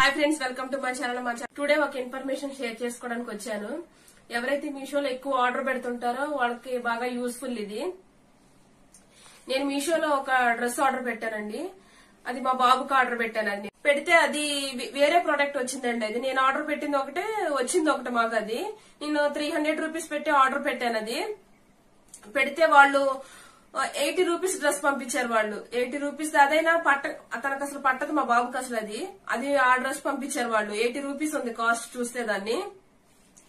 Hi friends, welcome to my channel. Today ఒక information share చేసుకోవడానికి వచ్చాను. ఎవరైతే మీషోలో ఎక్కువ ఆర్డర్ పెడుతుంటారో వాళ్ళకి బాగా యూస్ఫుల్ ఇది. నేను మీషోలో ఒక డ్రెస్ ఆర్డర్ పెట్టానండి. అది మా బాబుకి ఆర్డర్ పెట్టానండి. పెడితే అది వేరే ప్రోడక్ట్ వచ్చిందండి. అది నేను ఆర్డర్ పెట్టింది ఒకటే, వచ్చింది ఒకటి. మాకు అది నేను 300 రూపీస్ పెట్టి ఆర్డర్ పెట్టాను. అది పెడితే వాళ్ళు 80 రూపీస్ డ్రెస్ పంపించారు. వాళ్ళు 80 రూపీస్ అదైనా అతనికి అసలు పట్టదు, మా బాబుకి అసలు అది ఆ డ్రెస్ పంపించారు. వాళ్ళు 80 రూపీస్ ఉంది కాస్ట్ చూస్తే. దాన్ని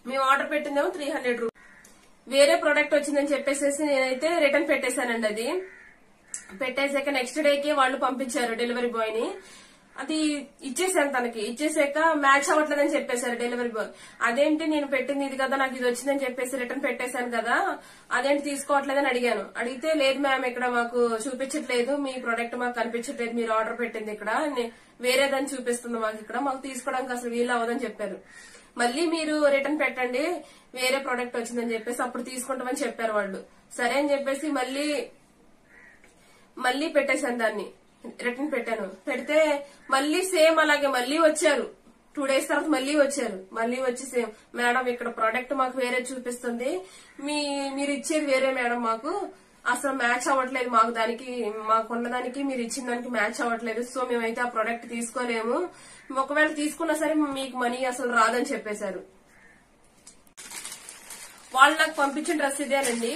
మేము ఆర్డర్ పెట్టిందేమో 300 రూపీస్. వేరే ప్రోడక్ట్ వచ్చిందని చెప్పేసి నేనైతే రిటర్న్ పెట్టేశానండి. అది పెట్టేశాక నెక్స్ట్ డేకి వాళ్ళు పంపించారు డెలివరీ బాయ్ ని. అది ఇచ్చేసాను తనకి. ఇచ్చేసాక మ్యాచ్ అవ్వట్లేదని చెప్పేశారు డెలివరీ బాయ్. అదేంటి, నేను పెట్టింది ఇది కదా, నాకు ఇది వచ్చిందని చెప్పేసి రిటర్న్ పెట్టేశాను కదా, అదేంటి తీసుకోవట్లేదని అడిగాను. అడిగితే లేదు మ్యామ్, ఇక్కడ మాకు చూపించట్లేదు, మీ ప్రోడక్ట్ మాకు కనిపించట్లేదు, మీరు ఆర్డర్ పెట్టింది ఇక్కడ వేరేదని చూపిస్తుంది మాకు, ఇక్కడ మాకు తీసుకోవడానికి అసలు వీలు అవ్వదని చెప్పారు. మళ్ళీ మీరు రిటర్న్ పెట్టండి, వేరే ప్రోడక్ట్ వచ్చిందని చెప్పేసి అప్పుడు తీసుకుంటామని చెప్పారు వాళ్ళు. సరే అని చెప్పేసి మళ్ళీ పెట్టేశాను. దాన్ని రిటర్న్ పెట్టాను. పెడితే మళ్ళీ సేమ్ అలాగే మళ్ళీ వచ్చారు. 2 డేస్ తర్వాత మళ్ళీ వచ్చి సేమ్, మేడం ఇక్కడ ప్రోడక్ట్ మాకు వేరే చూపిస్తుంది, మీరు ఇచ్చేది వేరే మేడం, మాకు అసలు మ్యాచ్ అవ్వట్లేదు, మాకున్న దానికి మీరు ఇచ్చిన దానికి మ్యాచ్ అవ్వట్లేదు, సో మేమైతే ఆ ప్రోడక్ట్ తీసుకోలేము, ఒకవేళ తీసుకున్నా సరే మీకు మనీ అసలు రాదని చెప్పేశారు. వాళ్ళు నాకు పంపించిన డ్రెస్ ఇదేనండి.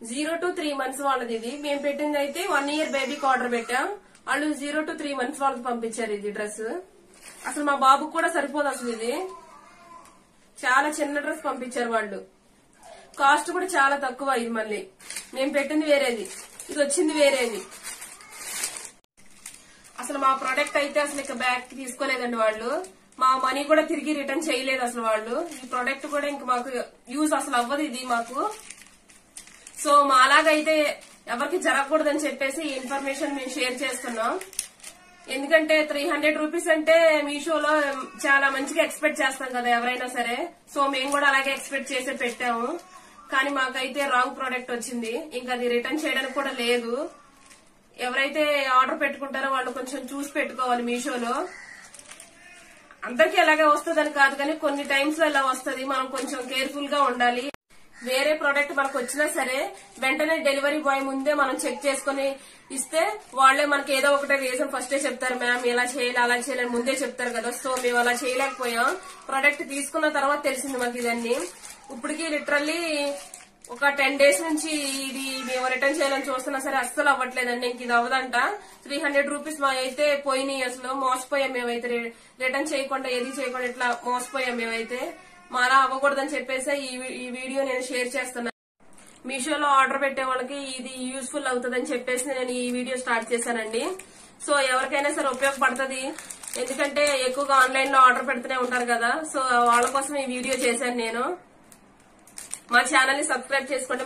0 to 3 months వాళ్ళది ఇది. మేము పెట్టింది అయితే 1 year బేబీకి ఆర్డర్ పెట్టాం. వాళ్ళు 0 to 3 months వాళ్ళకి పంపించారు ఇది డ్రెస్. అసలు మా బాబుకు కూడా సరిపోదు అసలు. ఇది చాలా చిన్న డ్రెస్ పంపించారు వాళ్ళు. కాస్ట్ కూడా చాలా తక్కువ. ఇది మళ్ళీ మేము పెట్టింది వేరేది, ఇది వచ్చింది వేరేది. అసలు మా ప్రోడక్ట్ అయితే అసలు ఇక బ్యాక్ తీసుకోలేదండి వాళ్ళు. మా మనీ కూడా తిరిగి రిటర్న్ చేయలేదు అసలు వాళ్ళు. ఈ ప్రోడక్ట్ కూడా ఇంక మాకు యూజ్ అసలు అవ్వదు ఇది మాకు. సో మా అలాగైతే ఎవరికి జరగకూడదని చెప్పేసి ఈ ఇన్ఫర్మేషన్ మేము షేర్ చేస్తున్నాం. ఎందుకంటే 300 రూపీస్ అంటే మీషోలో చాలా మంచిగా ఎక్స్పెక్ట్ చేస్తాం కదా ఎవరైనా సరే. సో మేము కూడా అలాగే ఎక్స్పెక్ట్ చేసి పెట్టాము. కానీ మాకైతే రాంగ్ ప్రోడక్ట్ వచ్చింది. ఇంకా అది రిటర్న్ చేయడానికి కూడా లేదు. ఎవరైతే ఆర్డర్ పెట్టుకుంటారో వాళ్ళు కొంచెం చూసి పెట్టుకోవాలి మీషోలో. అందరికీ ఎలాగే వస్తుందని కాదు, కానీ కొన్ని టైమ్స్ లో ఇలా వస్తుంది. మనం కొంచెం కేర్ఫుల్ గా ఉండాలి. వేరే ప్రోడక్ట్ మనకు వచ్చినా సరే వెంటనే డెలివరీ బాయ్ ముందే మనం చెక్ చేసుకుని ఇస్తే వాళ్లే మనకి ఏదో ఒకటి రీజన్ ఫస్టే చెప్తారు, మ్యామ్ ఇలా చేయాలి అలా చేయాలని ముందే చెప్తారు కదా. సో మేము అలా చేయలేకపోయాం. ప్రోడక్ట్ తీసుకున్న తర్వాత తెలిసింది మాకు ఇదన్నీ. ఇప్పటికి లిటరల్లీ ఒక 10 days నుంచి ఇది మేము రిటర్న్ చేయాలని చూస్తున్నా సరే అస్సలు అవ్వట్లేదండి. ఇంక ఇది అవ్వదంట. 300 రూపీస్ మా అయితే పోయినాయి. అసలు మోసపోయాం మేమైతే. రిటర్న్ చేయకుండా ఏది చేయకుండా ఇట్లా మోసపోయాం మేమైతే. మాలా అవ్వకూడదని చెప్పేసి ఈ వీడియో నేను షేర్ చేస్తున్నాను. మీషోలో ఆర్డర్ పెట్టే వాళ్ళకి ఇది యూస్ఫుల్ అవుతుందని చెప్పేసి నేను ఈ వీడియో స్టార్ట్ చేశానండి. సో ఎవరికైనా సరే ఉపయోగపడుతుంది. ఎందుకంటే ఎక్కువగా ఆన్లైన్ లో ఆర్డర్ పెడుతూనే ఉంటారు కదా. సో వాళ్ళ కోసం ఈ వీడియో చేశాను నేను. మా ఛానల్ ని సబ్స్క్రైబ్ చేసుకోండి.